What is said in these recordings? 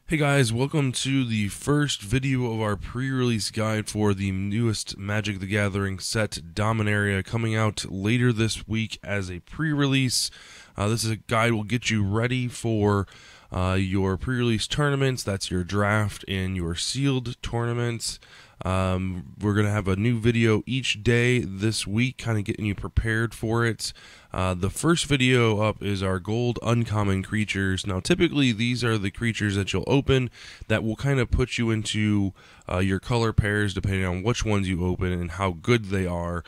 Hey guys, welcome to the first video of our pre-release guide for the newest Magic the Gathering set, Dominaria, coming out later this week as a pre-release. This is a guide will get you ready for your pre-release tournaments. That's your draft and your sealed tournaments. We're going to have a new video each day this week, kind of getting you prepared for it. The first video up is our gold uncommon creatures. Now, typically, these are the creatures that you'll open that will kind of put you into your color pairs, depending on which ones you open and how good they are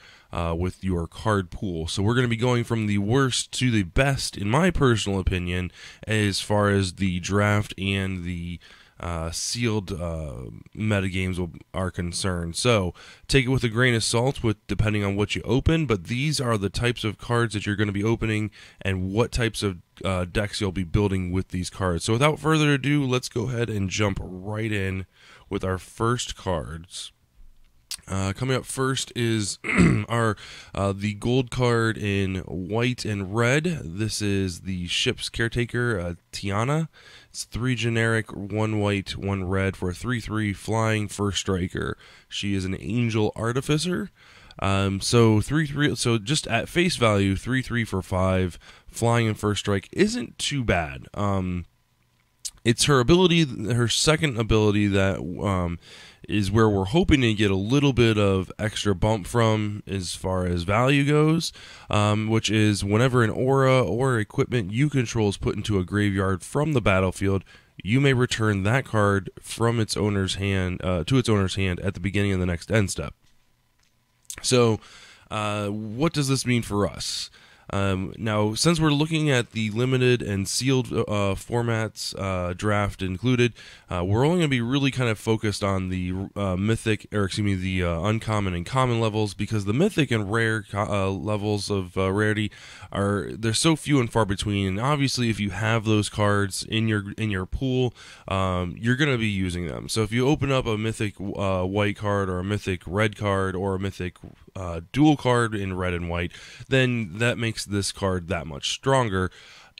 with your card pool. So we're going to be going from the worst to the best, in my personal opinion, as far as the draft and the sealed metagames are concerned. So take it with a grain of salt depending on what you open, but these are the types of cards that you're going to be opening and what types of decks you'll be building with these cards. So without further ado, let's go ahead and jump right in with our first cards. Coming up first is our the gold card in white and red. This is the ship's caretaker, Tiana. It's 3 generic, 1 white, 1 red for a 3/3 flying first striker. She is an angel artificer. So 3/3. So just at face value, 3/3 for 5 flying and first strike isn't too bad. It's her ability, her second ability that is where we're hoping to get a little bit of extra bump from as far as value goes, which is whenever an aura or equipment you control is put into a graveyard from the battlefield, you may return that card from its owner's hand to its owner's hand at the beginning of the next end step. So, what does this mean for us? Now, since we're looking at the limited and sealed formats, draft included, we're only going to be really kind of focused on the mythic, or excuse me, the uncommon and common levels, because the mythic and rare levels of rarity they're so few and far between. And obviously, if you have those cards in your pool, you're going to be using them. So if you open up a mythic white card or a mythic red card or a mythic dual card in red and white, then that makes this card that much stronger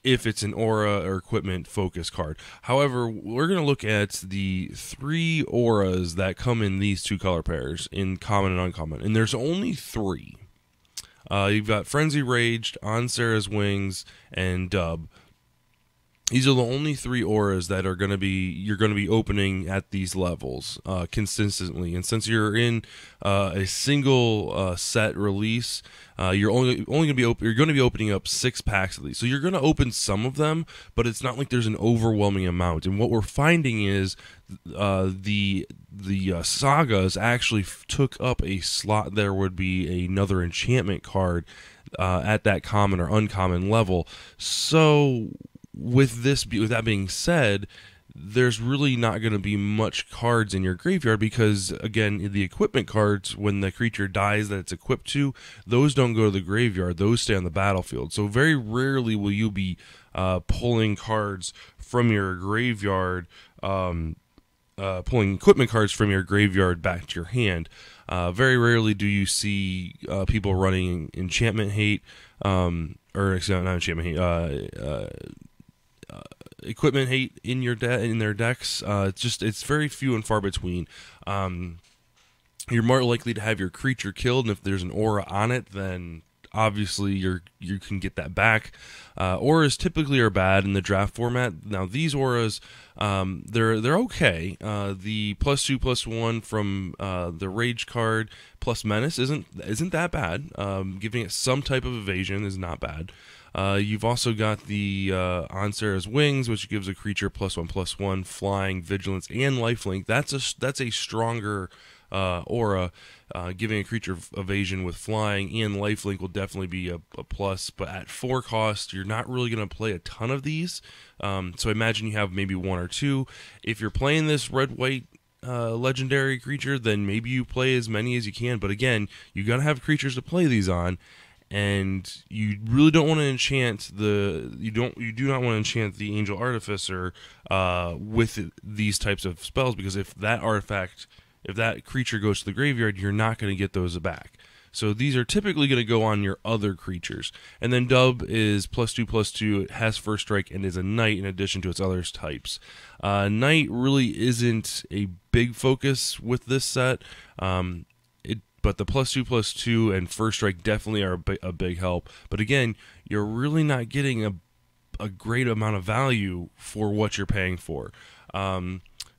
if it's an aura or equipment focus card. However, we're going to look at the 3 auras that come in these 2 color pairs in common and uncommon, and there's only 3. You've got Frenzy Raged, On Sarah's Wings, and Dub. These are the only 3 auras that you're going to be opening at these levels consistently. And since you're in a single set release, you're going to be opening up 6 packs of these. So you're going to open some of them, but it's not like there's an overwhelming amount. And what we're finding is the sagas actually took up a slot. There would be another enchantment card at that common or uncommon level. So with that being said, there's really not going to be much cards in your graveyard because, again, the equipment cards, when the creature dies that it's equipped to, those don't go to the graveyard. Those stay on the battlefield. So very rarely will you be pulling cards from your graveyard, pulling equipment cards from your graveyard back to your hand. Very rarely do you see people running enchantment hate, or not enchantment hate, equipment hate in their decks. It's very few and far between. You're more likely to have your creature killed, and if there's an aura on it, then obviously you can get that back. Auras typically are bad in the draft format. Now these auras, they're okay. The +2/+1 from the Rage card plus Menace isn't that bad. Giving it some type of evasion is not bad. You've also got the On Sarah's Wings, which gives a creature +1/+1 flying, vigilance, and lifelink. That's a stronger aura. Giving a creature evasion with flying and lifelink will definitely be a plus, but at 4 cost, you're not really going to play a ton of these. So imagine you have maybe 1 or 2. If you're playing this red-white legendary creature, then maybe you play as many as you can. But again, you got to have creatures to play these on. And you really don't want to enchant you do not want to enchant the Angel Artificer with these types of spells, because if that creature goes to the graveyard, you're not going to get those back. So these are typically going to go on your other creatures. And then Dub is +2/+2. It has first strike and is a knight in addition to its other types. Knight really isn't a big focus with this set. But the +2/+2 and first strike definitely are a big help. But again, you're really not getting a great amount of value for what you're paying for.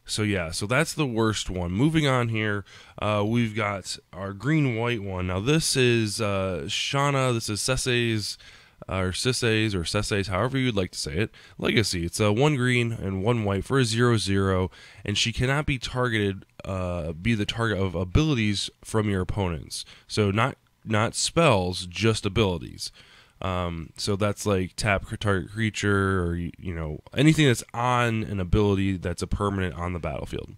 So yeah, so that's the worst one. Moving on here, we've got our green-white one. Now this is Shauna. This is Sesay's, or Sesay's, however you'd like to say it. Legacy. It's 1 green and 1 white for a 0/0, and she cannot be targeted, be the target of abilities from your opponents. So not spells, just abilities. So that's like tap target creature, or anything that's on an ability that's a permanent on the battlefield.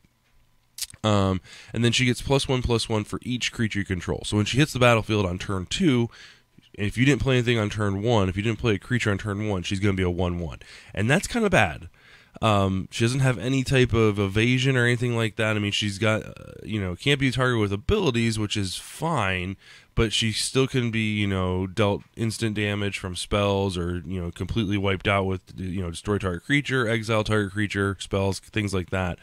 And then she gets +1/+1 for each creature you control. So when she hits the battlefield on turn 2, if you didn't play anything on turn 1, if you didn't play a creature on turn 1, she's going to be a 1/1, and that's kind of bad. She doesn't have any type of evasion or anything like that. I mean, she's got, can't be targeted with abilities, which is fine, but she still can be, dealt instant damage from spells, or, completely wiped out with, destroy target creature, exile target creature, spells, things like that.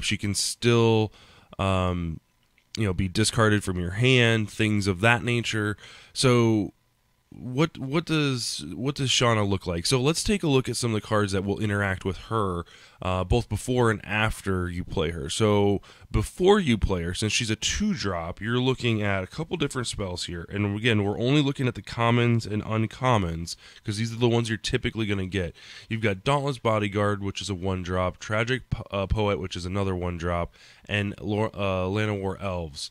She can still, be discarded from your hand, things of that nature. So what does Shauna look like? So let's take a look at some of the cards that will interact with her, both before and after you play her. So before you play her, since she's a 2-drop, you're looking at a couple different spells here. And again, we're only looking at the commons and uncommons, because these are the ones you're typically going to get. You've got Dauntless Bodyguard, which is a 1-drop, Tragic Poet, which is another 1-drop, and Llanowar Elves.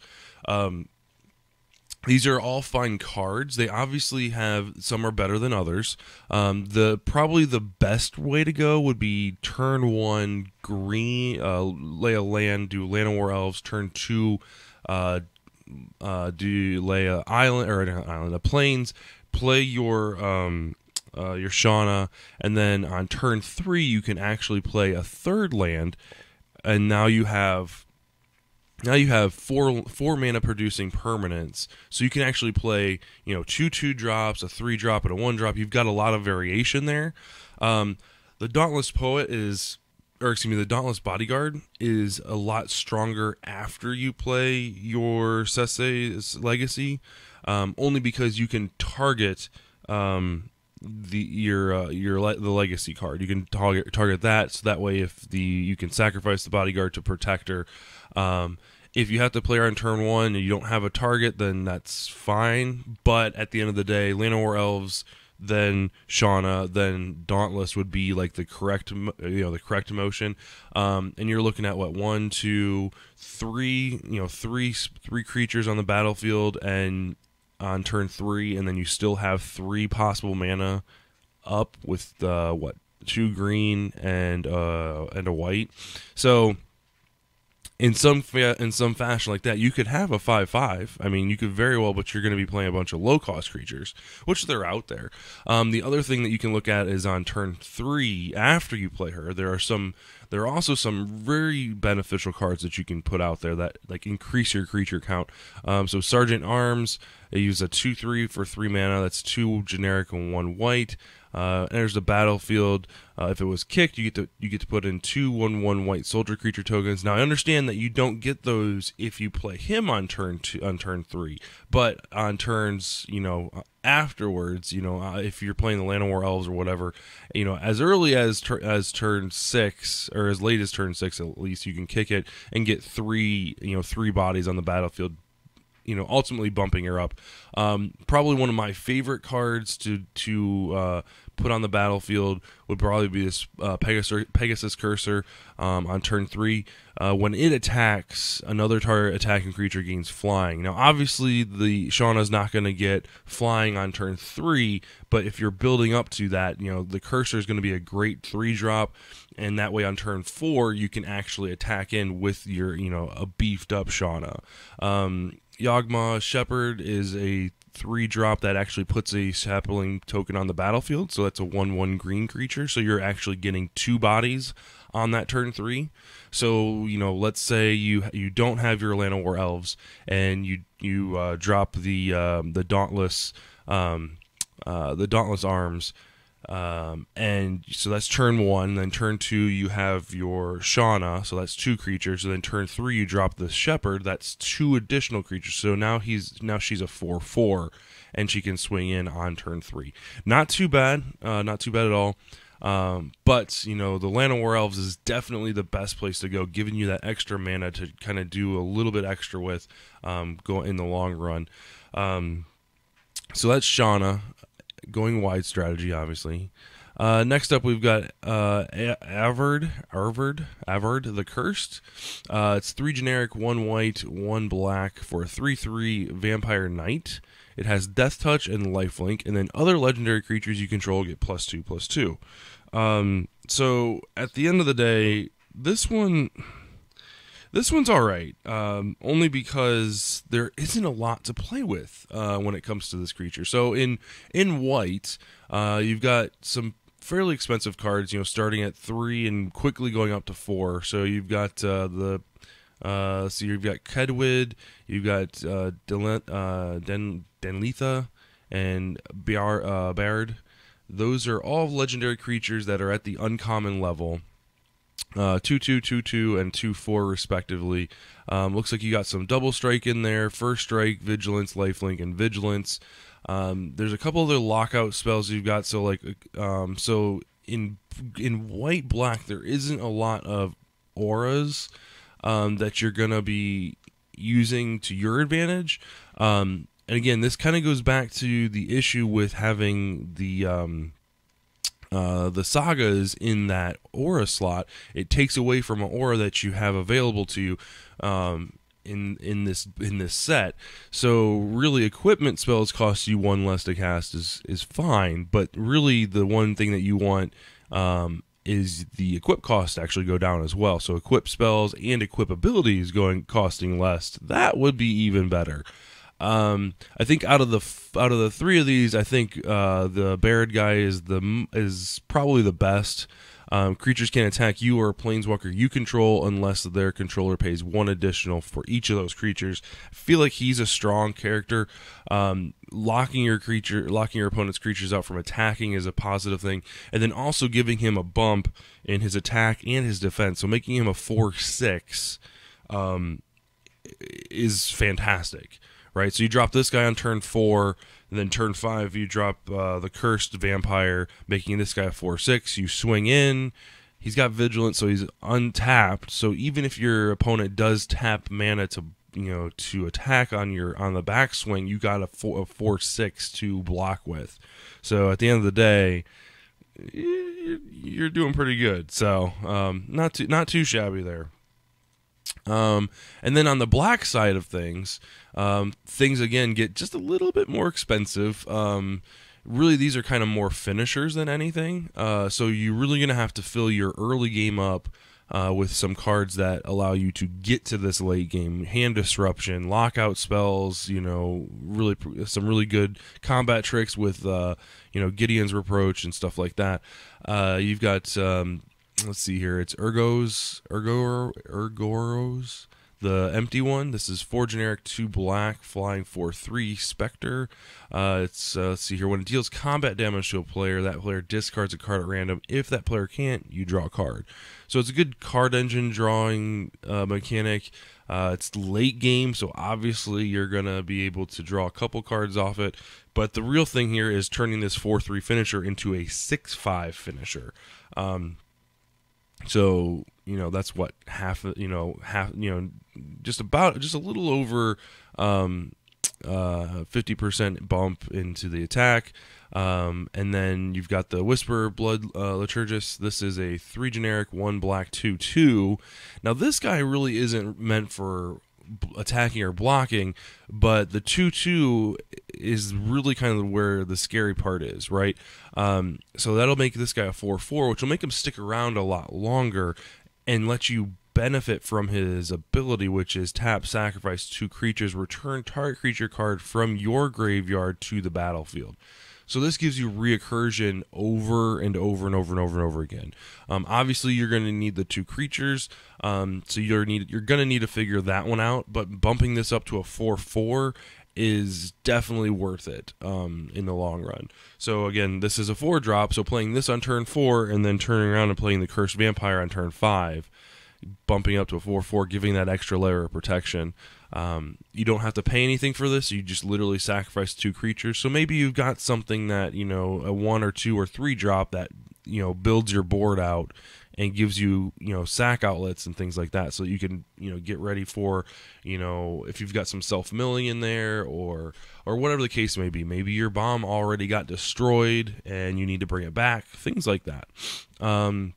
These are all fine cards. They obviously have, some are better than others. Probably the best way to go would be turn 1 green, lay a land, do Llanowar Elves. Turn 2, do lay a island, or an island, a plains. Play your Shauna, and then on turn 3 you can actually play a 3rd land, and now you have four mana producing permanents, so you can actually play 2 2-drops, a 3-drop, and a 1-drop. You've got a lot of variation there. The Dauntless Poet the Dauntless Bodyguard is a lot stronger after you play your Sesay's Legacy, only because you can target the legacy card. You can target that, so that way you can sacrifice the bodyguard to protect her. If you have to play her on turn 1 and you don't have a target, then that's fine. But at the end of the day, Llanowar Elves, then Shauna, then Dauntless would be like the correct motion. And you're looking at 1, 2, 3, three creatures on the battlefield, and on turn 3, and then you still have 3 possible mana up with 2 green and a white. So in some fashion like that, you could have a 5/5. I mean, you could very well, but you're going to be playing a bunch of low-cost creatures, which they're out there. The other thing that you can look at is on turn 3, after you play her, there are also some very beneficial cards that you can put out there that increase your creature count. So Sergeant Arms, they use a 2/3 for 3 mana. That's 2 generic and 1 white. Enters the battlefield. If it was kicked, you get to put in 2 1/1 white soldier creature tokens. Now I understand that you don't get those if you play him on turn 3, but on turns afterwards, if you're playing the Llanowar Elves or whatever, as early as turn 6, or as late as turn 6 at least, you can kick it and get 3 bodies on the battlefield, ultimately bumping her up. Probably one of my favorite cards to put on the battlefield would probably be this Pegasus Cursor on turn 3. When it attacks, another target attacking creature gains flying. Now, obviously, the Shauna's not going to get flying on turn 3, but if you're building up to that, the Cursor is going to be a great 3-drop, and that way on turn 4, you can actually attack in with your, a beefed-up Shauna. Yawgmoth Shepherd is a 3-drop that actually puts a sapling token on the battlefield, so that's a 1/1 green creature, so you're actually getting 2 bodies on that turn 3. So, let's say you don't have your Atlanta War Elves, and you drop the Dauntless Arms. And so that's turn 1. Then turn 2, you have your Shauna, so that's 2 creatures. And then turn 3, you drop the Shepherd, that's 2 additional creatures. So now she's a 4/4, and she can swing in on turn 3. Not too bad at all. But the Land of War Elves is definitely the best place to go, giving you that extra mana to kind of do a little bit extra with, go in the long run. So that's Shauna, going wide strategy, obviously. Next up, we've got Avard the Cursed. It's 3 generic, 1 white, 1 black for a 3/3 Vampire Knight. It has Death Touch and Lifelink, and then other legendary creatures you control get +2/+2. So at the end of the day, this one's all right. Only because there isn't a lot to play with when it comes to this creature. So in white, you've got some fairly expensive cards, starting at 3 and quickly going up to 4. So you've got you've got Kedwid, you've got Denletha, and Baird. Those are all legendary creatures that are at the uncommon level. 2/2, 2/2, and 2/4 respectively. Looks like you got some double strike in there: First Strike, Vigilance, Lifelink, and Vigilance. There's a couple other lockout spells you've got. So so in white black, there isn't a lot of auras that you're gonna be using to your advantage. And again, this kind of goes back to the issue with having the sagas in that aura slot. It takes away from an aura that you have available to you in this set. So really, equipment spells cost you 1 less to cast is fine, but really the one thing that you want is the equip cost to actually go down as well. So equip spells and equip abilities costing less. That would be even better. I think out of the 3 of these, I think the Baird guy is probably the best. Creatures can't attack you or a planeswalker you control unless their controller pays 1 additional for each of those creatures. I feel like he's a strong character. Locking your opponent's creatures out from attacking is a positive thing, and then also giving him a bump in his attack and his defense, so making him a 4/6 is fantastic. Right, so you drop this guy on turn 4, and then turn 5 you drop the Cursed Vampire, making this guy a 4/6. You swing in. He's got Vigilance, so he's untapped. So even if your opponent does tap mana to attack on the backswing, you got a 4/6 to block with. So at the end of the day, you're doing pretty good. So not too shabby there. And then on the black side of things, things again get just a little bit more expensive. Really, these are kind of more finishers than anything. So you're really going to have to fill your early game up with some cards that allow you to get to this late game. Hand Disruption, lockout spells, really some really good combat tricks with Gideon's Reproach and stuff like that. You've got let's see here. It's Urgoros, the empty one. This is 4 generic, 2 black, flying 4/3 Spectre. Let's see here. When it deals combat damage to a player, that player discards a card at random. If that player can't, you draw a card. So it's a good card engine drawing mechanic. It's late game, so obviously you're gonna be able to draw a couple cards off it. But the real thing here is turning this 4/3 finisher into a 6/5 finisher. So that's what just a little over 50% bump into the attack. And then you've got the Whisper Blood Liturgist. This is a 3 generic, 1 black, 2/2. Now this guy really isn't meant for attacking or blocking, but the 2/2 is really kind of where the scary part is, right? So that'll make this guy a 4/4, which will make him stick around a lot longer and let you benefit from his ability, which is tap, sacrifice 2 creatures, return target creature card from your graveyard to the battlefield. So this gives you recursion over and over and over and over and over again. Obviously, you're going to need the 2 creatures, so you're going to need to figure that one out. But bumping this up to a 4/4 is definitely worth it in the long run. So again, this is a 4-drop, so playing this on turn 4 and then turning around and playing the Cursed Vampire on turn 5, bumping up to a 4/4, giving that extra layer of protection. You don't have to pay anything for this. You just literally sacrifice 2 creatures. So maybe you've got something that, a 1 or 2 or 3 drop that, builds your board out and gives you, sack outlets and things like that, so you can, get ready for, if you've got some self-milling in there or whatever the case may be. Maybe your bomb already got destroyed and you need to bring it back, things like that. And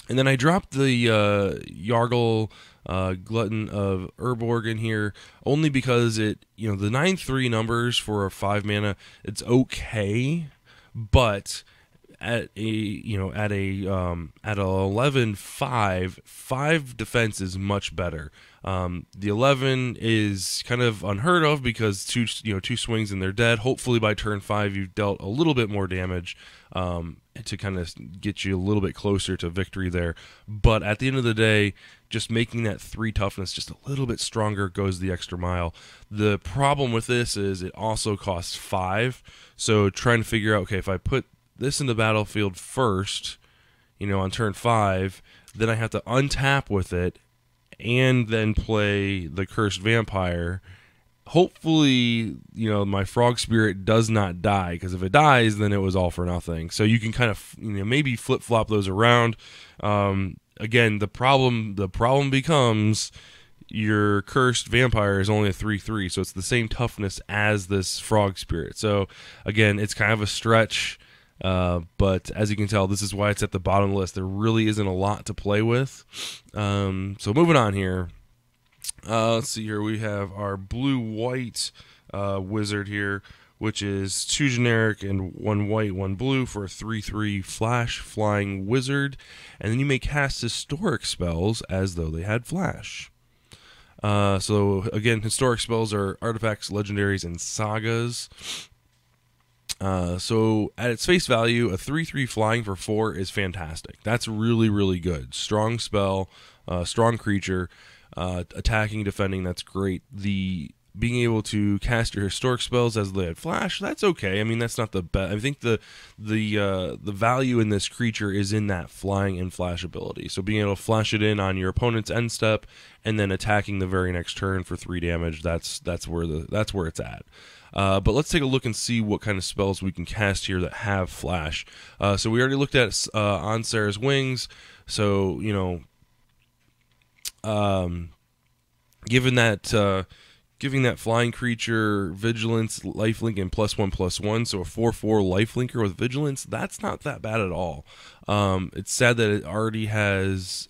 then I dropped the Yargle Glutton of Urborg in here only because it, the 9/3 numbers for a 5 mana, it's okay, but at a 11/5, 5 defense is much better. The 11 is kind of unheard of because 2 swings and they're dead. Hopefully by turn 5 you've dealt a little bit more damage to kind of get you a little bit closer to victory there. But at the end of the day, just making that 3 toughness just a little bit stronger goes the extra mile. The problem with this is it also costs 5. So trying to figure out, okay, if I put this in the battlefield first, on turn 5, then I have to untap with it and then play the Cursed Vampire. Hopefully, my Frog Spirit does not die, because if it dies, then it was all for nothing. So you can kind of, maybe flip-flop those around. Again, the problem becomes your Cursed Vampire is only a 3/3, so it's the same toughness as this Frog Spirit. So again, it's kind of a stretch. But as you can tell, this is why it's at the bottom of the list. There really isn't a lot to play with. So moving on here. Let's see here. We have our blue-white wizard here, which is 2 generic and 1 white, 1 blue for a 3/3 flash flying wizard. And then you may cast historic spells as though they had flash. So again, historic spells are artifacts, legendaries, and sagas. So at its face value, a 3/3 flying for 4 is fantastic. That's really, really good. Strong spell, strong creature, attacking, defending, that's great. The being able to cast your historic spells as they had flash, that's okay. I mean, that's not the best. I think the value in this creature is in that flying and flash ability. So being able to flash it in on your opponent's end step and then attacking the very next turn for 3 damage, that's where it's at. But let's take a look and see what kind of spells we can cast here that have flash. So we already looked at On Sarah's Wings. So, giving that flying creature vigilance, lifelink, and +1/+1, so a 4/4 lifelinker with vigilance, that's not that bad at all. It's sad that it already has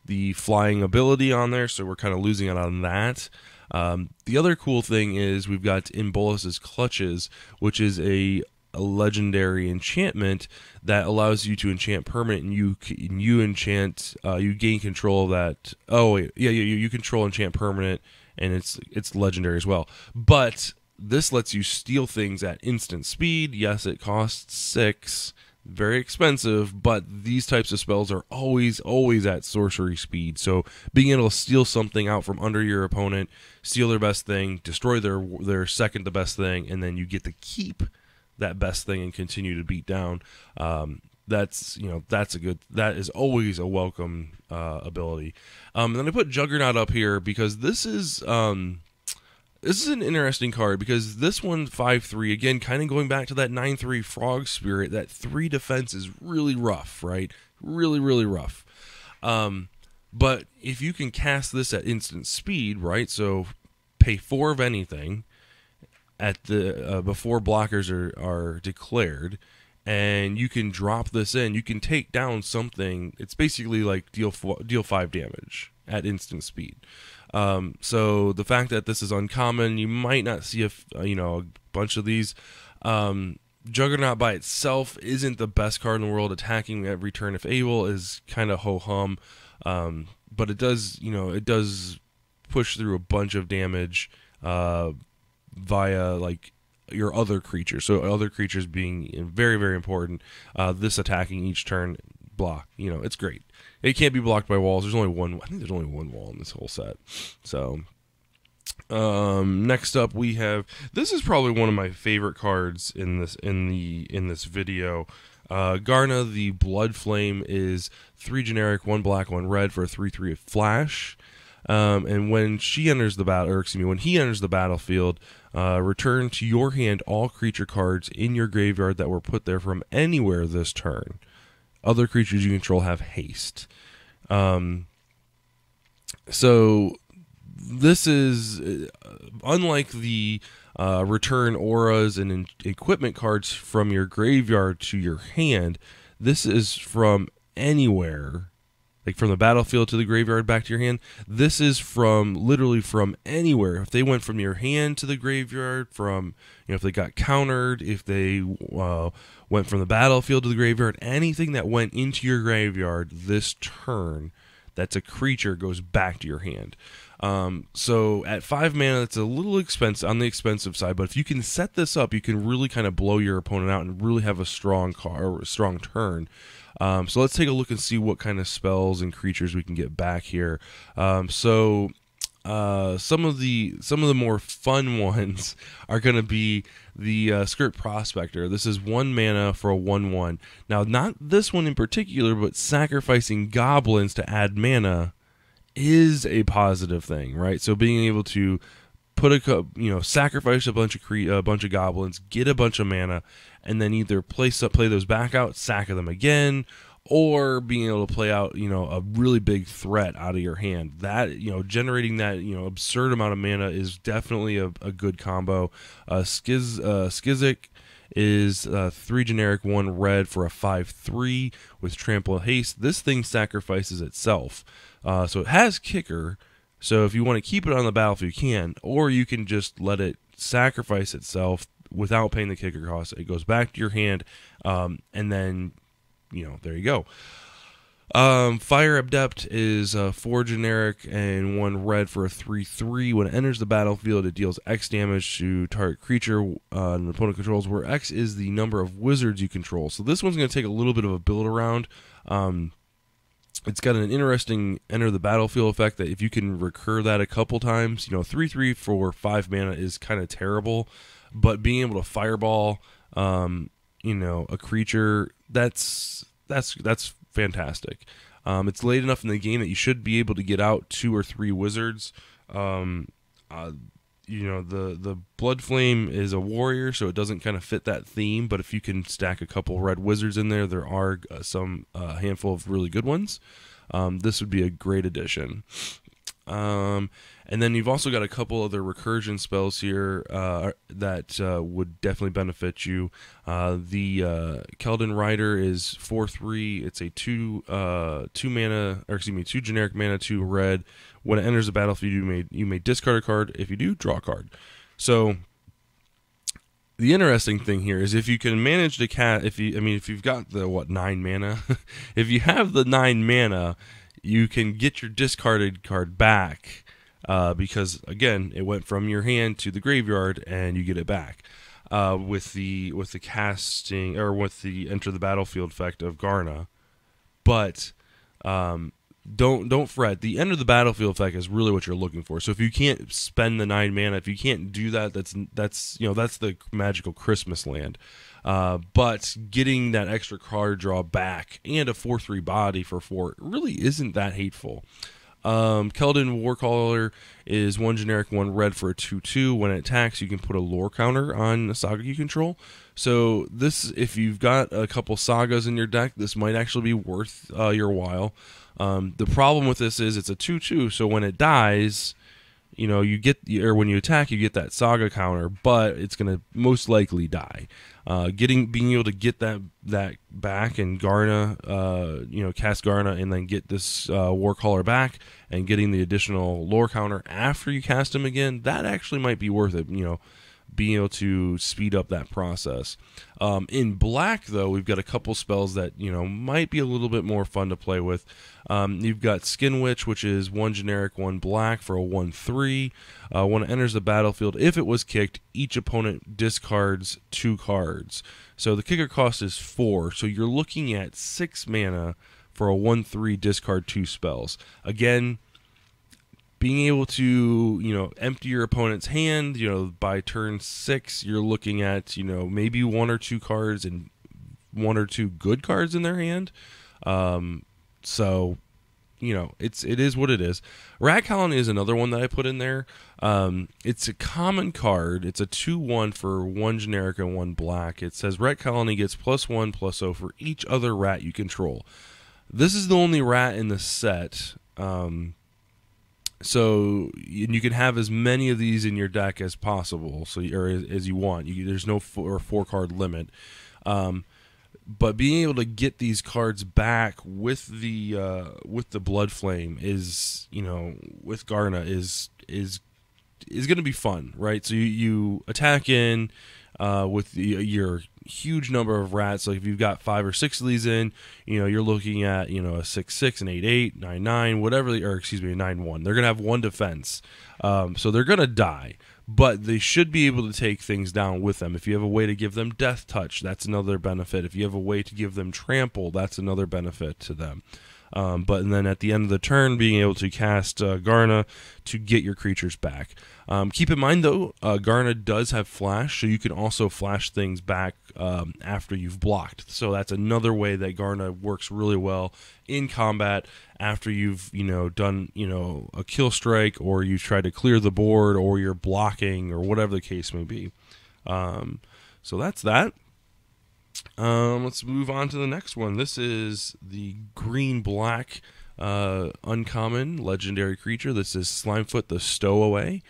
the flying ability on there, so we're kind of losing out on that. The other cool thing is we've got In Bolas's Clutches, which is a legendary enchantment that allows you to enchant permanent, and you enchant, you gain control of that. Oh wait, yeah, you control enchant permanent, and it's legendary as well. But this lets you steal things at instant speed. Yes, it costs 6. Very expensive, but these types of spells are always at sorcery speed. So being able to steal something out from under your opponent, steal their best thing, destroy their second to best thing, and then you get to keep that best thing and continue to beat down. That is always a welcome ability. And then I put Juggernaut up here because this is an interesting card, because this one 5/3, again, kind of going back to that 9/3 Frog Spirit, that 3 defense is really rough, right? Really, really rough. But if you can cast this at instant speed, right? So pay 4 of anything at the before blockers are declared, and you can drop this in. You can take down something. It's basically like deal 5 damage at instant speed. So the fact that this is uncommon, you might not see a bunch of these. Juggernaut by itself isn't the best card in the world. Attacking every turn if able is kind of ho-hum, but it does push through a bunch of damage via like your other creatures. So other creatures being very, very important. This attacking each turn, block. It's great. It can't be blocked by walls. There's only one. I think there's only one wall in this whole set. So next up we have, this is probably one of my favorite cards in this video. Garna, the Blood Flame, is 3 generic, 1 black, 1 red for a 3/3 flash. And when she enters the battle, or excuse me, when he enters the battlefield, return to your hand all creature cards in your graveyard that were put there from anywhere this turn. Other creatures you control have haste. So this is unlike the return auras and equipment cards from your graveyard to your hand. This is from anywhere, like from the battlefield to the graveyard back to your hand. This is literally from anywhere. If they went from your hand to the graveyard, if they got countered, if they went from the battlefield to the graveyard, anything that went into your graveyard this turn that's a creature goes back to your hand. So at 5 mana, that's a little expensive, on the expensive side, but if you can set this up, you can really kind of blow your opponent out and really have a strong turn. So let's take a look and see what kind of spells and creatures we can get back here. Some of the more fun ones are going to be the Script Prospector. This is 1 mana for a 1/1. Now, not this one in particular, but sacrificing goblins to add mana is a positive thing, right? So being able to sacrifice a bunch of goblins, get a bunch of mana, and then either play those back out, sack them again, or being able to play out, a really big threat out of your hand. That, generating that, absurd amount of mana is definitely a good combo. Skizik is 3 generic, 1 red for a 5/3 with trample haste. This thing sacrifices itself. So it has kicker. So if you want to keep it on the battlefield, you can, or you can just let it sacrifice itself without paying the kicker cost. It goes back to your hand, and then, there you go. Fire Adept is 4 generic and 1 red for a 3/3. When it enters the battlefield, it deals X damage to target creature an opponent controls, where X is the number of wizards you control. So this one's going to take a little bit of a build around. It's got an interesting enter the battlefield effect that if you can recur that a couple times, 3/3 for 5 mana is kind of terrible, but being able to fireball, a creature, that's fantastic. It's late enough in the game that you should be able to get out 2 or 3 wizards. The Blood Flame is a warrior, so it doesn't kind of fit that theme, but if you can stack a couple red wizards in there, there are some handful of really good ones. This would be a great addition. And then you've also got a couple other recursion spells here that would definitely benefit you. The Keldon Rider is 4/3. It's a 2 generic mana, 2 red. When it enters the battlefield, you may discard a card. If you do, draw a card. So the interesting thing here is if you can manage to if you've got the 9 mana, if you have the 9 mana, you can get your discarded card back. Because again, it went from your hand to the graveyard, and you get it back with the casting, or with the enter the battlefield effect of Garna. But don't fret. The enter the battlefield effect is really what you're looking for. So if you can't spend the 9 mana, if you can't do that, that's the magical Christmas land. But getting that extra card draw back and a 4/3 body for 4 really isn't that hateful. Keldon Warcaller is 1 generic, 1 red for a 2/2. When it attacks, you can put a lore counter on a saga you control. So this, if you've got a couple sagas in your deck, this might actually be worth your while. The problem with this is it's a 2/2, so when it dies, you get, or when you attack, you get that saga counter, but it's going to most likely die. Being able to get that back and Garna, cast Garna and then get this Warcaller back and getting the additional lore counter after you cast him again, that actually might be worth it. being able to speed up that process. In black, though, we've got a couple spells that might be a little bit more fun to play with. You've got Skin Witch, which is 1 generic, 1 black for a 1/3. When it enters the battlefield, if it was kicked, each opponent discards 2 cards. So the kicker cost is 4. So you're looking at 6 mana for a 1/3 discard 2 spells. Again, being able to empty your opponent's hand, by turn 6, you're looking at maybe 1 or 2 cards and 1 or 2 good cards in their hand. So it is what it is. Rat Colony is another one that I put in there. It's a common card. It's a 2/1 for 1 generic and 1 black. It says Rat Colony gets +1/+0 for each other rat you control. This is the only rat in the set. So you can have as many of these in your deck as possible, or as you want. There's no 4 card limit. But being able to get these cards back with the Blood Flame is, with Garna is going to be fun, right? So you attack in with your huge number of rats. Like if you've got 5 or 6 of these in, you're looking at a 6/6, an 8/8, 9/9, whatever, or excuse me, a 9/1. They're gonna have 1 defense, so they're gonna die. But they should be able to take things down with them. If you have a way to give them Death Touch, that's another benefit. If you have a way to give them Trample, that's another benefit to them. But then at the end of the turn, being able to cast Garna to get your creatures back. Keep in mind, though, Garna does have Flash, so you can also flash things back after you've blocked. So that's another way that Garna works really well in combat after you've done a kill strike, or you try to clear the board, or you're blocking, or whatever the case may be. So that's that. Let's move on to the next one. This is the green-black uncommon legendary creature. This is Slimefoot the Stowaway.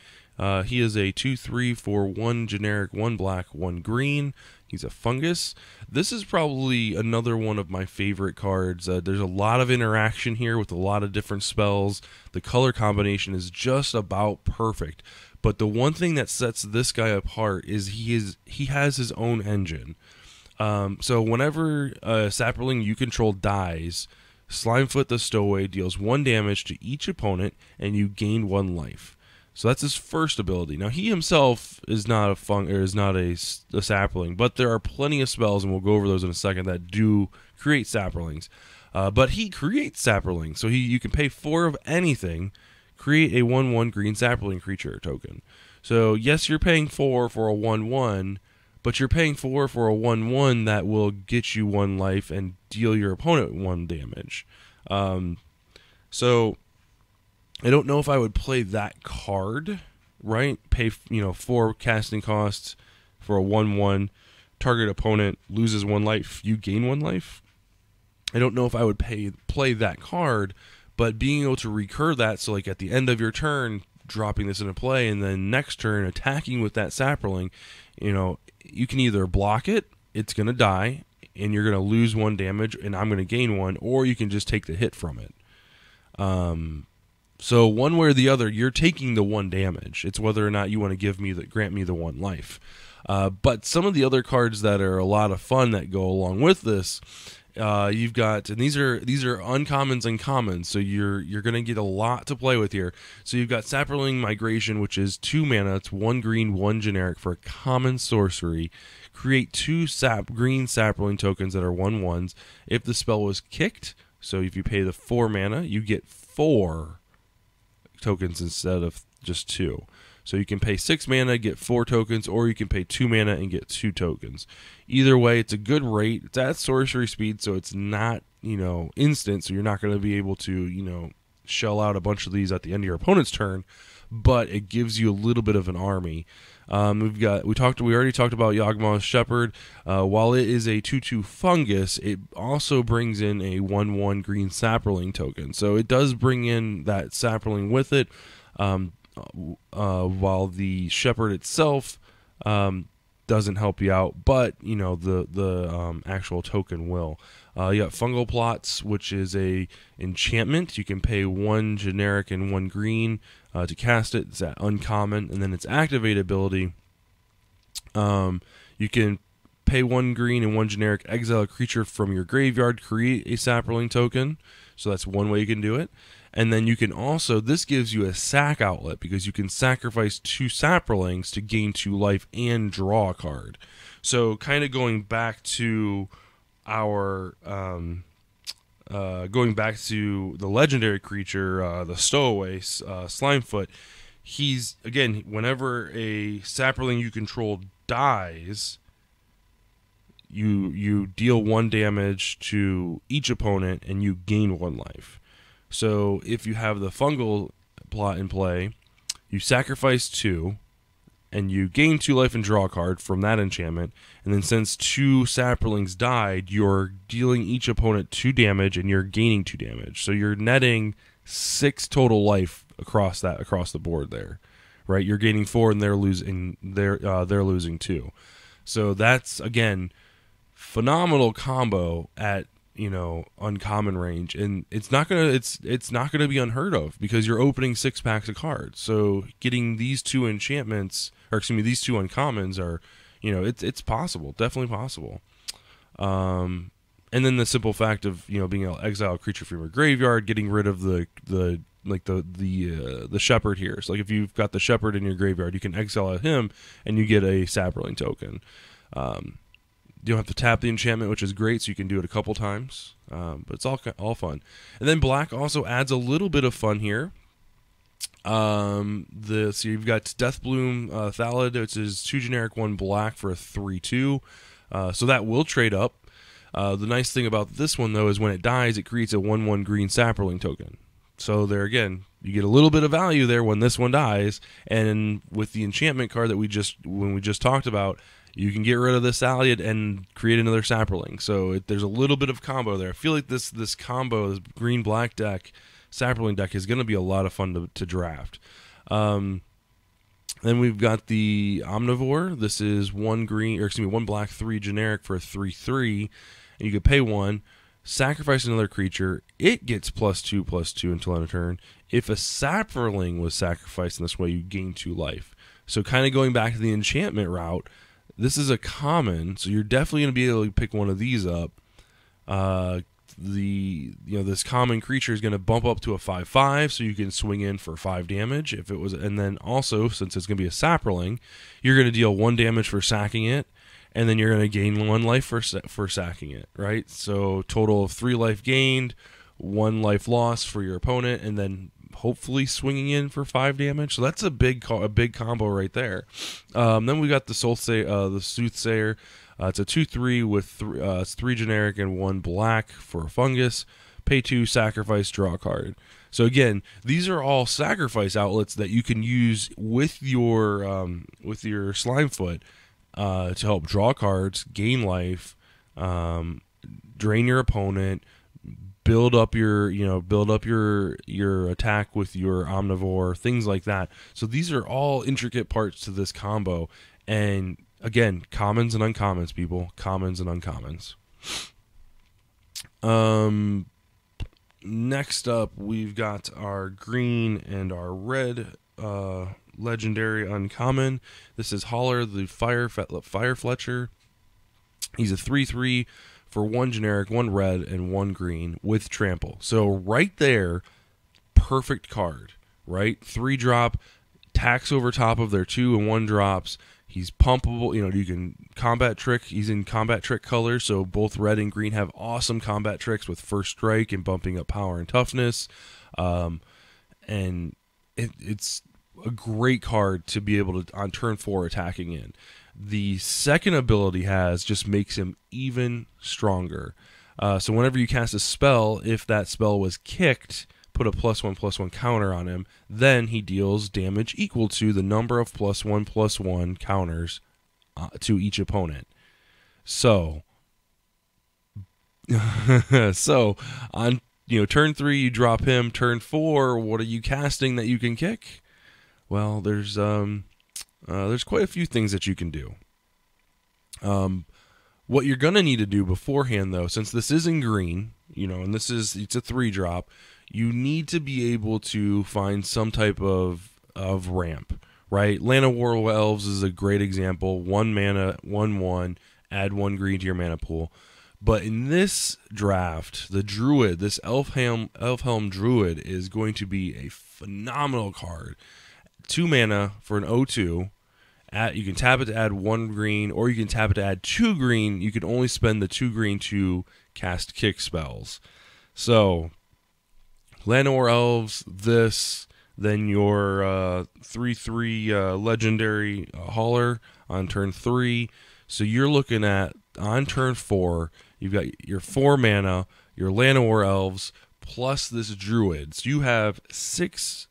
He is a 2/3 for 1 generic, 1 black, 1 green. He's a fungus. This is probably another one of my favorite cards. There's a lot of interaction here with a lot of different spells. The color combination is just about perfect. But the one thing that sets this guy apart is he has his own engine. So whenever a sapling you control dies, Slimefoot the Stowaway deals 1 damage to each opponent, and you gain 1 life. So that's his first ability. Now he himself is not a sapling, but there are plenty of spells, and we'll go over those in a second, that do create saplings. But he creates saplings, so you can pay 4 of anything, create a 1/1 green sapling creature token. So yes, you're paying 4 for a 1/1. But you're paying 4 for a 1/1 that will get you 1 life and deal your opponent 1 damage. So I don't know if I would play that card, right? Pay 4 casting costs for a 1/1. Target opponent loses 1 life. You gain 1 life. I don't know if I would play that card, but being able to recur that, so like at the end of your turn, dropping this into play, and then next turn attacking with that sapling, you can either block it, it's going to die, and you're going to lose 1 damage, and I'm going to gain 1, or you can just take the hit from it. So one way or the other, you're taking the 1 damage. It's whether or not you want to grant me the 1 life. But some of the other cards that are a lot of fun that go along with this, you've got, and these are uncommons and commons, so you're going to get a lot to play with here. So you've got Sapling Migration, which is 2 mana. It's 1 green, 1 generic for a common sorcery. Create 2 green sapling tokens that are 1/1s. If the spell was kicked, so if you pay the 4 mana, you get 4 tokens instead of just 2. So you can pay 6 mana, get 4 tokens, or you can pay 2 mana and get 2 tokens. Either way, it's a good rate. It's at sorcery speed, so it's not, instant, so you're not going to be able to, shell out a bunch of these at the end of your opponent's turn, but it gives you a little bit of an army. We already talked about Yawgmoth's Shepherd. While it is a 2/2 fungus, it also brings in a 1/1 green sapling token. So it does bring in that sapling with it. While the Shepherd itself doesn't help you out, but the actual token will. You got Fungal Plots, which is a enchantment. You can pay 1 generic and 1 green to cast it. It's that uncommon, and then its activate ability You can pay 1 green and 1 generic, exile a creature from your graveyard, create a Saproling token. So that's one way you can do it. And then you can also, this gives you a sack outlet because you can sacrifice 2 Saprolings to gain 2 life and draw a card. So kind of going back to our, going back to the legendary creature, the Stowaway, Slimefoot, he's, again, whenever a Saproling you control dies, you deal 1 damage to each opponent and you gain 1 life. So if you have the fungal plot in play, you sacrifice 2 and you gain 2 life and draw a card from that enchantment, and then since 2 Saprolings died, you're dealing each opponent 2 damage and you're gaining 2 damage. So you're netting 6 total life across the board there, right? You're gaining 4 and they're losing 2. So that's, again, phenomenal combo at, you know, uncommon range, and it's not gonna be unheard of because you're opening 6 packs of cards. So getting these 2 enchantments, or excuse me, these 2 uncommons are, you know, it's possible, definitely possible. And then the simple fact of, you know, being able to exile a creature from your graveyard, getting rid of the shepherd here. So like if you've got the shepherd in your graveyard, you can exile him and you get a Saproling token. You don't have to tap the enchantment, which is great, so you can do it a couple times. But it's all fun. And then black also adds a little bit of fun here. So you've got Deathbloom Thalid, which is 2 generic, 1 black for a 3/2. So that will trade up. The nice thing about this one, though, is when it dies, it creates a 1/1 green Saproling token. So there again, you get a little bit of value there when this one dies. And with the enchantment card that we just talked about, you can get rid of this Thalid and create another Saproling. So there's a little bit of combo there. I feel like this combo, this green-black deck, Saproling deck, is going to be a lot of fun to draft. Then we've got the Omnivore. This is 1 black, 3 generic for a 3/3. And you can pay 1, sacrifice another creature. It gets +2/+2 until end of turn. If a Saproling was sacrificed in this way, you gain 2 life. So kind of going back to the enchantment route, this is a common, so you're definitely going to be able to pick one of these up. This common creature is going to bump up to a 5/5, so you can swing in for 5 damage if it was. And then also, since it's going to be a Saproling, you're going to deal 1 damage for sacking it, and then you're going to gain 1 life for sacking it, right? So total of 3 life gained, 1 life loss for your opponent, and then hopefully swinging in for 5 damage. So that's a big combo right there. Then we got the Soothsayer. It's a 2/3 with it's 3 generic and 1 black for a fungus. Pay 2, sacrifice, draw a card. So again, these are all sacrifice outlets that you can use with your Slimefoot to help draw cards, gain life, drain your opponent, build up your attack with your Omnivore, things like that. So these are all intricate parts to this combo. And again, commons and uncommons, people. Commons and uncommons. Next up, we've got our green and our red legendary uncommon. This is Holler, the Fire Fletcher. He's a 3/3 for 1 generic, 1 red, and 1 green with trample. So right there, perfect card, right? 3-drop, tax over top of their 2 and 1 drops. He's pumpable. You know, you can combat trick. He's in combat trick colors, so both red and green have awesome combat tricks with first strike and bumping up power and toughness. And it's a great card to be able to, on turn 4, attacking in. The second ability just makes him even stronger. So whenever you cast a spell, if that spell was kicked, put a +1/+1 counter on him, then he deals damage equal to the number of +1/+1 counters to each opponent. So, on turn 3 you drop him. Turn 4, what are you casting that you can kick? Well, there's quite a few things that you can do. What you're gonna need to do beforehand, though, since this is in green, and it's a 3-drop, you need to be able to find some type of ramp, right? Land of War Elves is a great example. 1 mana, 1/1, add 1 green to your mana pool. But in this draft, the Druid, this Elfhelm Druid, is going to be a phenomenal card. 2 mana for an 0/2. You can tap it to add 1 green, or you can tap it to add 2 green. You can only spend the 2 green to cast kick spells. So, Land of War Elves, this, then your 3/3 legendary hauler on turn 3. So you're looking at, on turn 4, you've got your 4 mana, your Land of War Elves, plus this Druid. So you have 7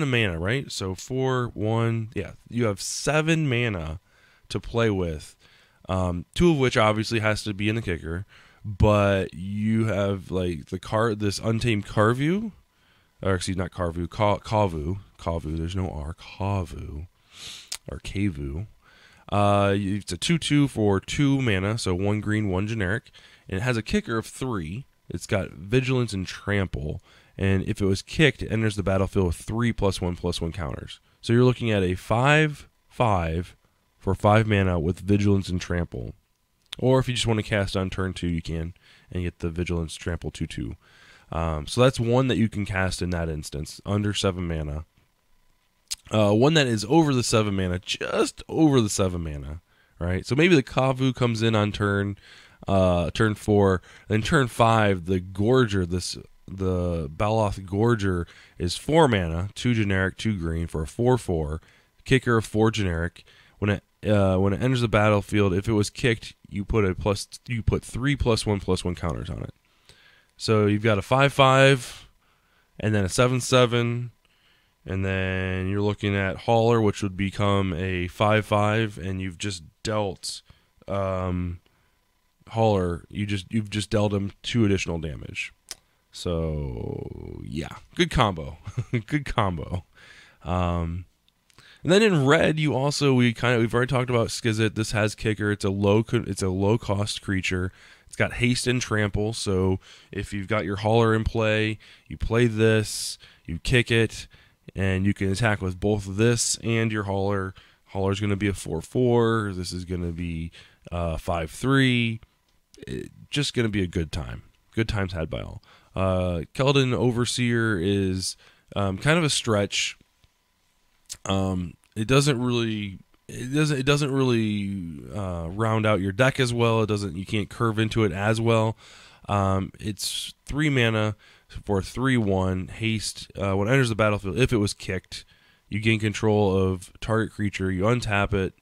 mana, right? So 4, 1, yeah. You have 7 mana to play with. 2 of which obviously has to be in the kicker. But you have like this Untamed Carvu, or excuse me, not Carvu, Kavu. There's no R, Kavu, or Kavu. It's a 2/2 for 2 mana, so 1 green, 1 generic, and it has a kicker of 3. It's got Vigilance and Trample, and if it was kicked, it enters the battlefield with 3 +1/+1 counters. So you're looking at a 5/5 for 5 mana with Vigilance and Trample. Or if you just want to cast on turn 2, you can, and get the Vigilance Trample 2/2. So that's one that you can cast in that instance, under 7 mana. One that is over the 7 mana, just over the 7 mana, right? So maybe the Kavu comes in on turn 4, then turn 5, the Gorger, the Baloth Gorger is 4 mana, 2 generic, 2 green for a 4/4, kicker of 4 generic. When it enters the battlefield, if it was kicked, you put 3 +1/+1 counters on it. So you've got a 5/5, and then a 7/7, and then you're looking at Hauler, which would become a 5/5, and you've just dealt Hauler. You've just dealt him 2 additional damage. So yeah, good combo, good combo. And then in red, we've already talked about Skizit. This has kicker. It's a low cost creature. It's got haste and trample. So if you've got your hauler in play, you play this, you kick it, and you can attack with both this and your hauler. Hauler's going to be a 4/4. This is going to be 5/3. Just going to be a good time. Good times had by all. Keldon Overseer is kind of a stretch. It doesn't really round out your deck as well. You can't curve into it as well. It's 3 mana for 3/1 haste. When it enters the battlefield, if it was kicked, you gain control of target creature. You untap it,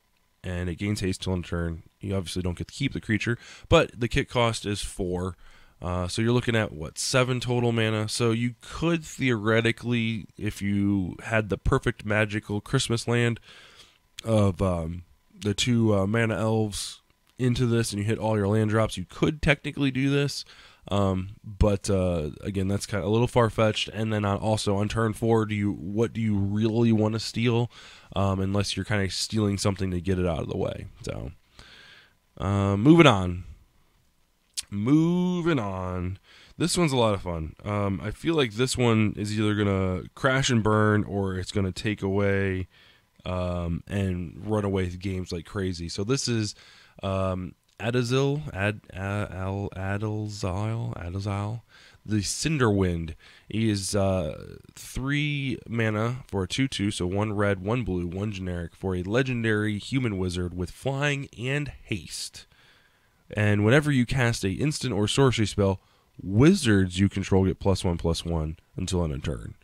and it gains haste till end turn. You obviously don't get to keep the creature, but the kick cost is 4. So you're looking at, 7 total mana. So you could theoretically, if you had the perfect magical Christmas land of the 2 mana elves into this, and you hit all your land drops, you could technically do this. But again, that's kind of a little far-fetched. And then also on turn 4, what do you really want to steal? Unless you're kind of stealing something to get it out of the way. So moving on. This one's a lot of fun. I feel like this one is either going to crash and burn, or it's going to take away and run away with games like crazy. So this is Adazil, the Cinderwind. He is 3 mana for a 2/2, so 1 red, 1 blue, 1 generic, for a legendary human wizard with flying and haste. And whenever you cast a instant or sorcery spell, wizards you control get +1/+1 until end of turn.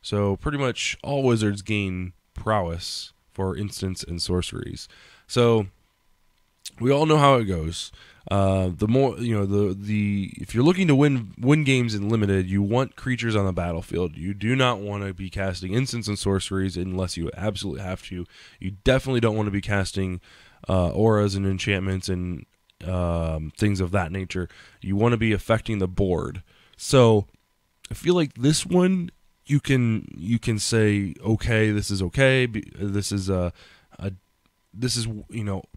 So pretty much all wizards gain prowess for instants and sorceries. So we all know how it goes. The more if you're looking to win games in limited, you want creatures on the battlefield. You do not want to be casting instants and sorceries unless you absolutely have to. You definitely don't want to be casting auras and enchantments and things of that nature. You want to be affecting the board. So I feel like this one you can say, okay, this is okay. This is this is,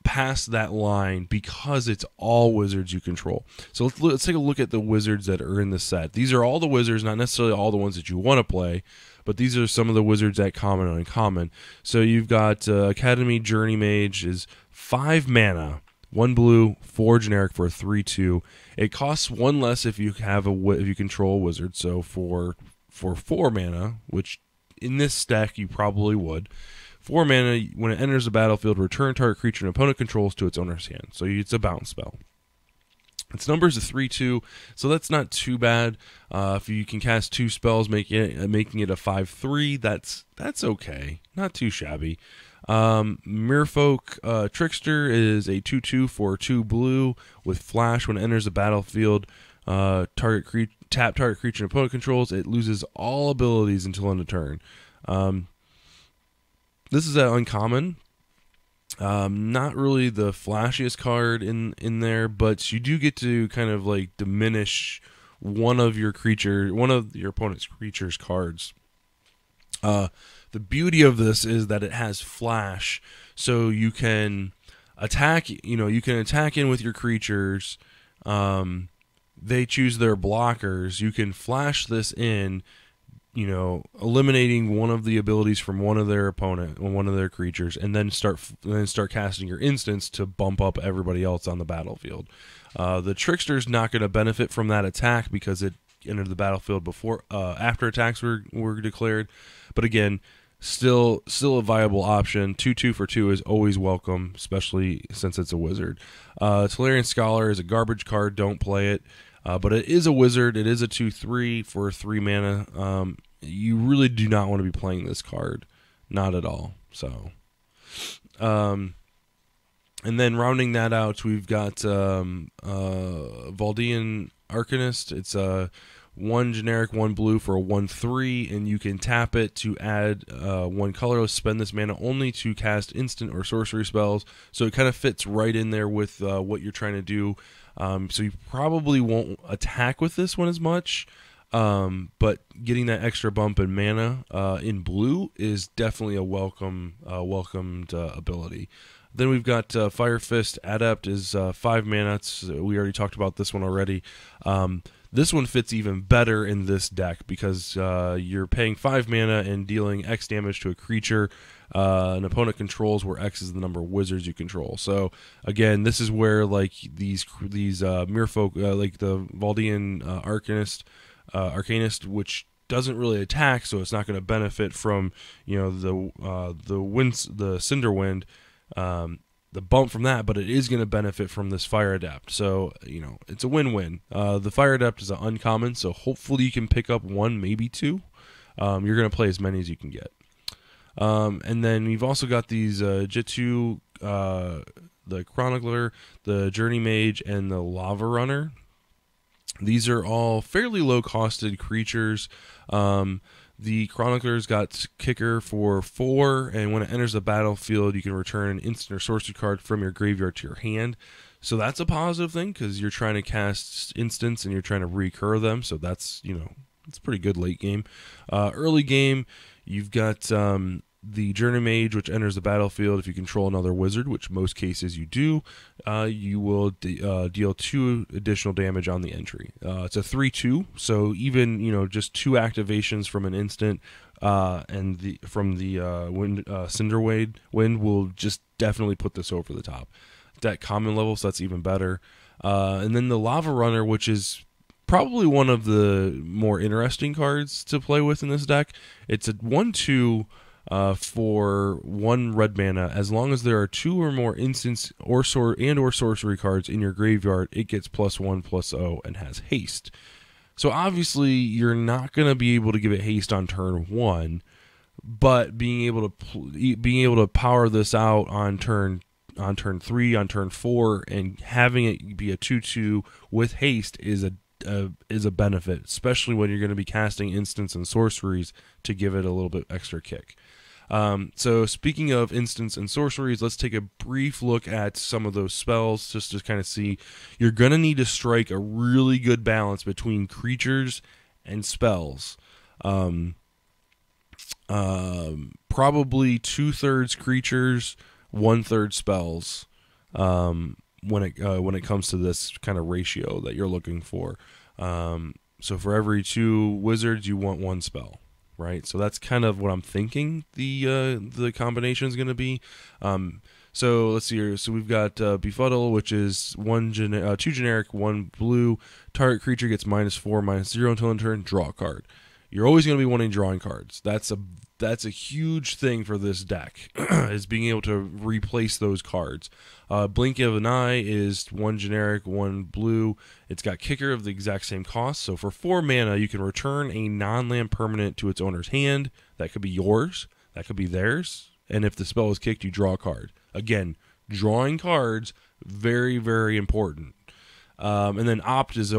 past that line because it's all wizards you control. So let's take a look at the wizards that are in the set. These are all the wizards, not necessarily all the ones that you want to play, but these are some of the wizards that common and uncommon. So you've got Academy Journey Mage is 5 mana, 1 blue, 4 generic for a 3/2. It costs 1 less if you if you control a wizard. So for 4 mana, which in this deck you probably would. 4 mana, when it enters the battlefield, return target creature an opponent controls to its owner's hand. So it's a bounce spell. Its number is a 3/2, so that's not too bad. If you can cast 2 spells, making it a 5/3, that's okay. Not too shabby. Merfolk Trickster is a 2/2 for 2 blue with flash. When it enters the battlefield, tap target creature and opponent controls. It loses all abilities until end of turn. This is an uncommon. Not really the flashiest card in there, but you do get to kind of like diminish one of your opponent's creature's cards. The beauty of this is that it has flash, so you can attack. You can attack in with your creatures. They choose their blockers. You can flash this in, eliminating one of the abilities from one of their opponent, one of their creatures, and then start casting your instants to bump up everybody else on the battlefield. The Trickster's not going to benefit from that attack because it entered the battlefield after attacks were declared. But again, still a viable option. 2/2 for 2 is always welcome, especially since it's a wizard. Tolarian Scholar is a garbage card. Don't play it. But it is a wizard. It is a 2/3 for 3 mana. You really do not want to be playing this card. Not at all. So, and then rounding that out, we've got Valdian Arcanist. It's a 1 generic, 1 blue for a 1/3, and you can tap it to add 1 colorless. Spend this mana only to cast instant or sorcery spells. So it kind of fits right in there with what you're trying to do. So you probably won't attack with this one as much, but getting that extra bump in mana in blue is definitely a welcomed ability. Then we've got Fire Fist Adept is 5 mana. We already talked about this one already. This one fits even better in this deck because you're paying 5 mana and dealing X damage to a creature an opponent controls, where X is the number of wizards you control. So again, this is where like these Merfolk, like the Valdian Arcanist, which doesn't really attack, so it's not going to benefit from the Cinder Wind. The bump from that, but it is going to benefit from this Fire Adept. So, it's a win-win. The Fire Adept is an uncommon, so hopefully you can pick up 1, maybe 2. You're going to play as many as you can get. And then we've also got these Jitu, the Chronicler, the Journey Mage, and the Lava Runner. These are all fairly low-costed creatures. The Chronicler's got Kicker for 4, and when it enters the battlefield, you can return an instant or sorcery card from your graveyard to your hand. So that's a positive thing, because you're trying to cast instants and you're trying to recur them, so that's, it's pretty good late game. Early game, you've got the Journey Mage, which enters the battlefield. If you control another wizard, which most cases you do, you will deal 2 additional damage on the entry. It's a 3/2, so even just 2 activations from an instant and from the Cinder Wind will just definitely put this over the top. It's at common level, so that's even better. And then the Lava Runner, which is probably one of the more interesting cards to play with in this deck. It's a 1/2 for 1 red mana. As long as there are 2 or more instants or sorcery cards in your graveyard, it gets +1/+0 and has haste. So obviously you're not going to be able to give it haste on turn 1, but being able to power this out on turn 3, on turn 4, and having it be a 2/2 with haste is a benefit, especially when you're going to be casting instants and sorceries to give it a little bit extra kick. So speaking of instants and sorceries, let's take a brief look at some of those spells just to kind of see. You're going to need to strike a really good balance between creatures and spells. Probably 2/3 creatures, 1/3 spells when it comes to this kind of ratio that you're looking for. So for every 2 wizards, you want 1 spell, right? So that's kind of what I'm thinking the combination is going to be. So let's see here. So we've got Befuddle, which is 2 generic, 1 blue. Target creature gets -4/-0 until end turn. Draw a card. You're always going to be wanting drawing cards. That's a huge thing for this deck, is being able to replace those cards. Blink of an Eye is 1 generic, 1 blue. It's got Kicker of the exact same cost. So for 4 mana, you can return a non-land permanent to its owner's hand. That could be yours. That could be theirs. And if the spell is kicked, you draw a card. Again, drawing cards, very, very important. And then Opt is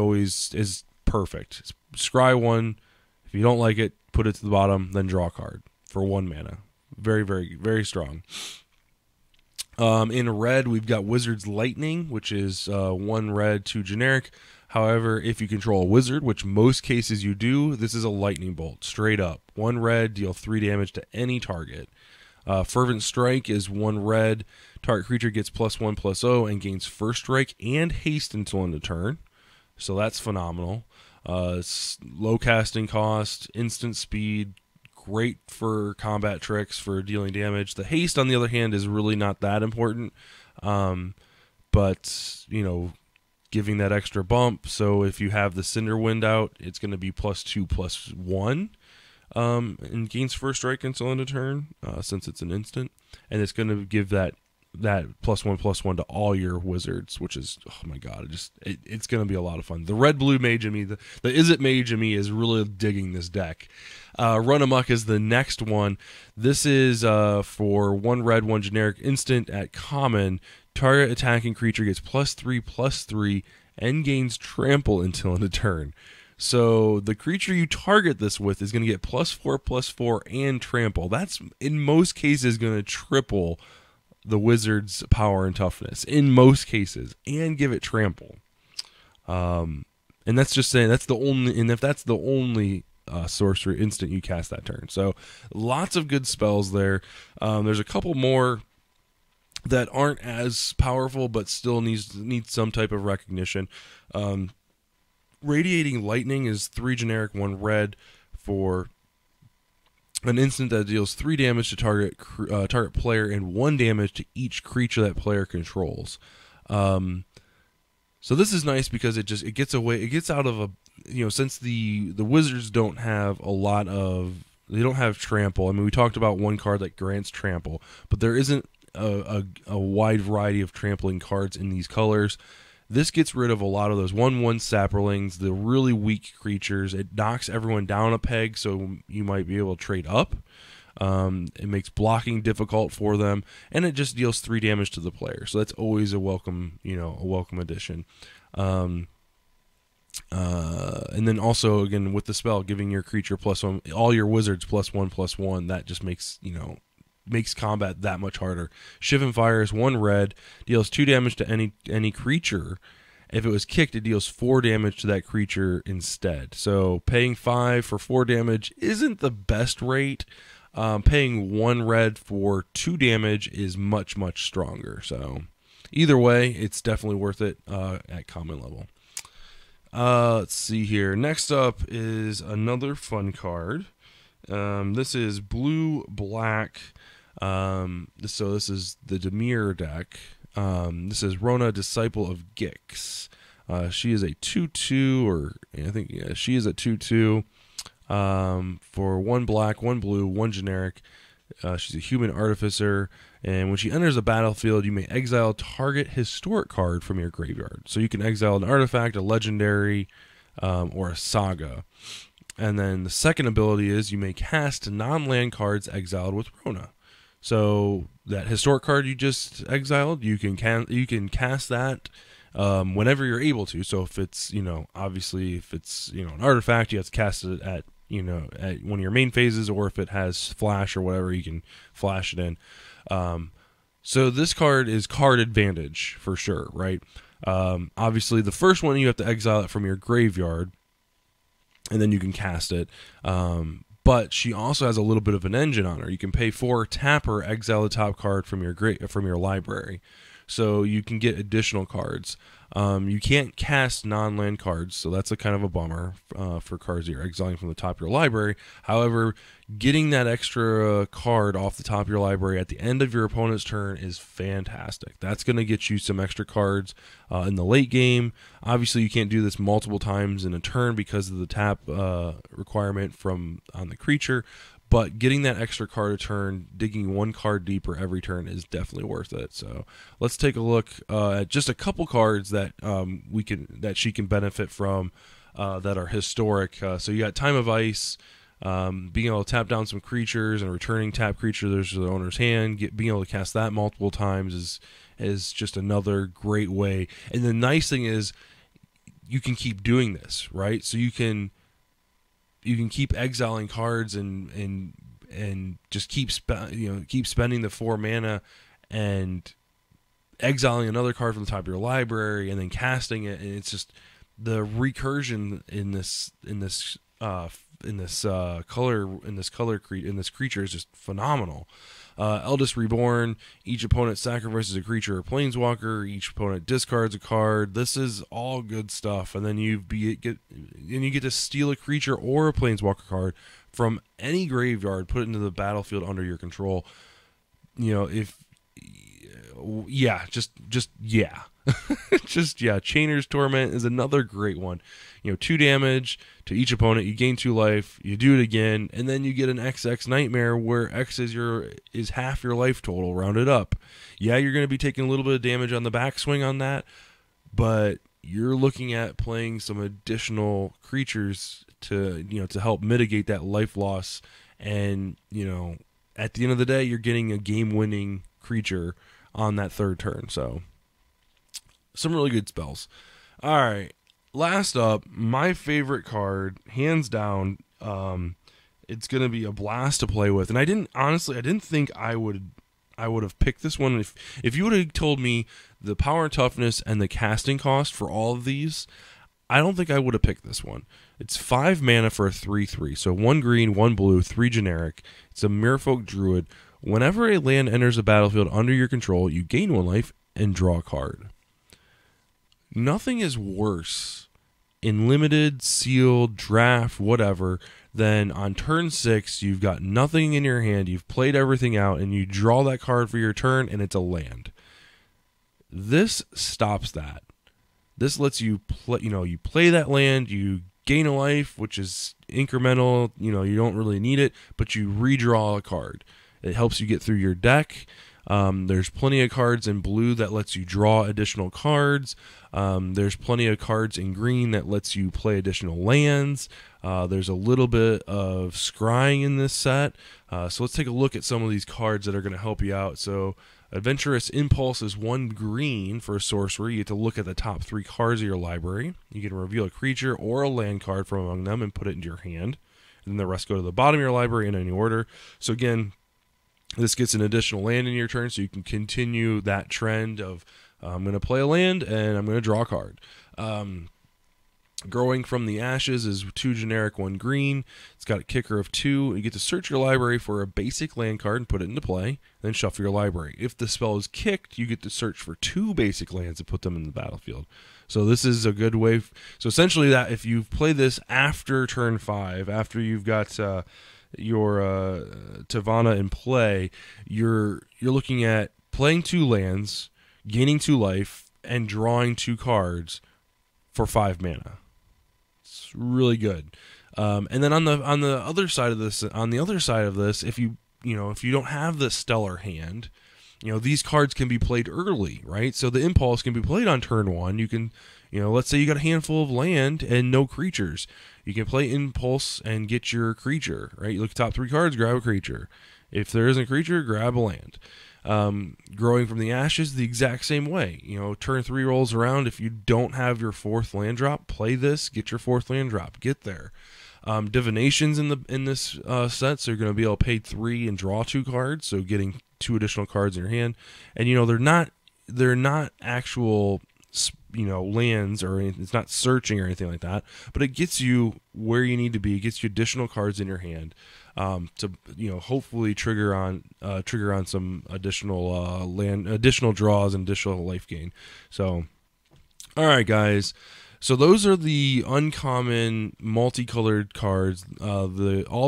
perfect. Scry 1. If you don't like it, put it to the bottom, then draw a card for 1 mana. Very, very, very strong. In red, we've got Wizard's Lightning, which is 1 red, 2 generic. However, if you control a wizard, which most cases you do, this is a lightning bolt, straight up. 1 red, deal 3 damage to any target. Fervent Strike is 1 red. Target creature gets +1/+0 and gains first strike and haste until end of turn. So that's phenomenal. Low casting cost, instant speed, great for combat tricks, for dealing damage. The haste, on the other hand, is really not that important. But, giving that extra bump. So if you have the Cinder Wind out, it's going to be +2/+1. And gains first strike until end of turn, since it's an instant. And it's going to give that +1/+1 to all your wizards, which is, oh my god, it's going to be a lot of fun. The red-blue mage in me, the Izzet mage in me is really digging this deck. Run Amok is the next one. This is for 1 red, 1 generic instant at common. Target attacking creature gets +3/+3 and gains trample until end of turn. So the creature you target this with is going to get +4/+4 and trample. That's, in most cases, going to triple the wizard's power and toughness, in most cases, and give it trample. And that's just saying that's the only, and if that's the only sorcery instant you cast that turn. So lots of good spells there. There's a couple more that aren't as powerful but still need some type of recognition. Radiating Lightning is 3 generic, 1 red for an instant that deals 3 damage to target player and 1 damage to each creature that player controls. So this is nice because it gets out of since the wizards don't have they don't have trample. I mean, we talked about one card that grants trample, but there isn't a wide variety of trampling cards in these colors. This gets rid of a lot of those 1/1 saprolings, the really weak creatures. It knocks everyone down a peg, so you might be able to trade up. It makes blocking difficult for them, and it just deals 3 damage to the player. So that's always a welcome addition. And then also, again, with the spell, giving your creature +1, all your wizards +1/+1, that just makes combat that much harder. Shivan Fire is 1 red, deals 2 damage to any creature. If it was kicked, it deals 4 damage to that creature instead. So paying 5 for 4 damage isn't the best rate. Paying 1 red for 2 damage is much, much stronger. So either way, it's definitely worth it at common level. Let's see here. Next up is another fun card. This is blue-black. So this is the Dimir deck. This is Rona, Disciple of Gix. She is a 2/2, she is a 2/2. For 1 black, 1 blue, 1 generic. She's a human artificer, and when she enters the battlefield, you may exile target historic card from your graveyard. So you can exile an artifact, a legendary, or a saga. And then the second ability is you may cast non-land cards exiled with Rona. So that historic card you just exiled, you can cast that whenever you're able to. So if it's obviously if it's an artifact, you have to cast it at one of your main phases, or if it has flash or whatever, you can flash it in. So this card is card advantage for sure, right? Obviously the first one you have to exile it from your graveyard, and then you can cast it. but she also has a little bit of an engine on her. You can pay 4, tap her, exile the top card from your library, so you can get additional cards. You can't cast non-land cards, so that's a kind of a bummer for cards that you're exiling from the top of your library. However, getting that extra card off the top of your library at the end of your opponent's turn is fantastic. That's going to get you some extra cards in the late game. Obviously, you can't do this multiple times in a turn because of the tap requirement on the creature, but getting that extra card a turn, digging one card deeper every turn is definitely worth it. So let's take a look at just a couple cards that she can benefit from that are historic. So you got Time of Ice, being able to tap down some creatures and returning tap creatures to the owner's hand. Being able to cast that multiple times is just another great way. And the nice thing is you can keep doing this, right? So you can keep exiling cards and just keep spending the 4 mana and exiling another card from the top of your library and then casting it, and it's just the recursion in this creature is just phenomenal. Eldest Reborn, each opponent sacrifices a creature or planeswalker, each opponent discards a card. This is all good stuff, and then you get to steal a creature or a planeswalker card from any graveyard, put it into the battlefield under your control. Chainer's Torment is another great one. 2 damage to each opponent, you gain 2 life, you do it again, and then you get an XX Nightmare where X is half your life total, rounded up. Yeah, you're going to be taking a little bit of damage on the backswing on that, but you're looking at playing some additional creatures to help mitigate that life loss, and at the end of the day, you're getting a game-winning creature on that 3rd turn. So some really good spells. All right, last up, my favorite card, hands down. It's gonna be a blast to play with, and I didn't think I would have picked this one if you would have told me the power and toughness and the casting cost for all of these. I don't think I would have picked this one. It's 5 mana for a 3/3, so 1 green, 1 blue, 3 generic. It's a Merfolk Druid. Whenever a land enters the battlefield under your control, you gain 1 life and draw a card. Nothing is worse in limited, sealed, draft, whatever, than on turn 6, you've got nothing in your hand, you've played everything out, and you draw that card for your turn, and it's a land. This stops that. This lets you play, you play that land, you gain a life, which is incremental, you don't really need it, but you redraw a card. It helps you get through your deck. There's plenty of cards in blue that lets you draw additional cards. There's plenty of cards in green that lets you play additional lands. There's a little bit of scrying in this set. So let's take a look at some of these cards that are going to help you out. So Adventurous Impulse is 1 green for a sorcery. You get to look at the top 3 cards of your library. You can reveal a creature or a land card from among them and put it into your hand. And then the rest go to the bottom of your library in any order. So again, this gets an additional land in your turn, so you can continue that trend of I'm going to play a land and I'm going to draw a card. Growing from the Ashes is 2 generic, 1 green. It's got a kicker of 2. You get to search your library for a basic land card and put it into play, then shuffle your library. If the spell is kicked, you get to search for 2 basic lands and put them in the battlefield. So this is a good way. So essentially, that if you play this after turn 5, after you've got your Tavana in play, you're looking at playing 2 lands, gaining 2 life, and drawing 2 cards for 5 mana. It's really good. And then on the other side of this, if you don't have the stellar hand, these cards can be played early, right? So the Impulse can be played on turn 1. You can, let's say you got a handful of land and no creatures. You can play Impulse and get your creature, right? You look at top 3 cards, grab a creature. If there isn't a creature, grab a land. Growing from the Ashes, the exact same way. Turn 3 rolls around. If you don't have your 4th land drop, play this, get your 4th land drop, get there. Divinations in this set, so you're going to be able to pay 3 and draw 2 cards, so getting 2 additional cards in your hand. And they're not actual lands or anything. It's not searching or anything like that, but it gets you where you need to be. It gets you additional cards in your hand to hopefully trigger on some additional draws and additional life gain. So, all right, guys. So those are the uncommon multicolored cards. All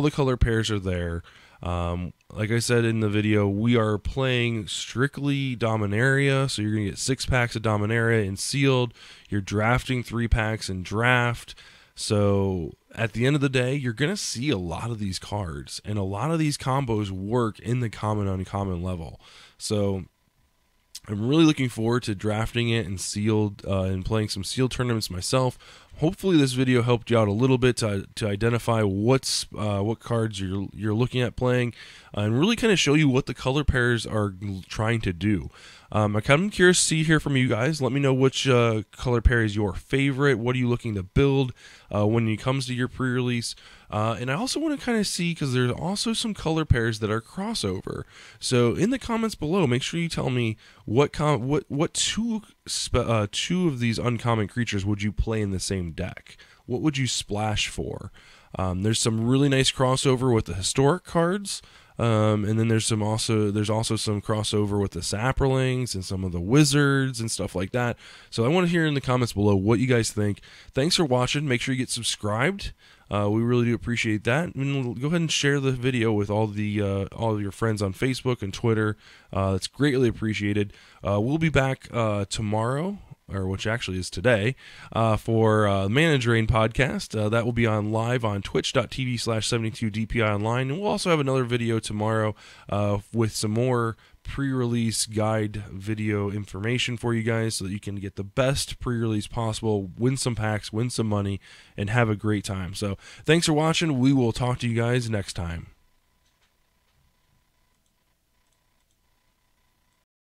the color pairs are there. Like I said in the video, we are playing strictly Dominaria, so you're going to get 6 packs of Dominaria in sealed. You're drafting 3 packs in draft. So at the end of the day, you're going to see a lot of these cards, and a lot of these combos work in the common uncommon level. So I'm really looking forward to drafting it and sealed and playing some sealed tournaments myself. Hopefully this video helped you out a little bit to identify what cards you're looking at playing, and really kind of show you what the color pairs are trying to do. I'm kind of curious to hear from you guys. Let me know which color pair is your favorite. What are you looking to build when it comes to your pre-release? And I also want to kind of see, because there's also some color pairs that are crossover. So in the comments below, make sure you tell me what two of these uncommon creatures would you play in the same deck? What would you splash for? There's some really nice crossover with the historic cards. And then there's also some crossover with the Saprolings and some of the wizards and stuff like that. So I want to hear in the comments below what you guys think. Thanks for watching. Make sure you get subscribed. We really do appreciate that. And go ahead and share the video with all of your friends on Facebook and Twitter. It's greatly appreciated. We'll be back tomorrow, or which actually is today, for Mana Drain podcast. That will be on live on twitch.tv/72DPI online. And we'll also have another video tomorrow with some more pre-release guide video information for you guys, so that you can get the best pre-release possible, win some packs, win some money, and have a great time. So thanks for watching. We will talk to you guys next time.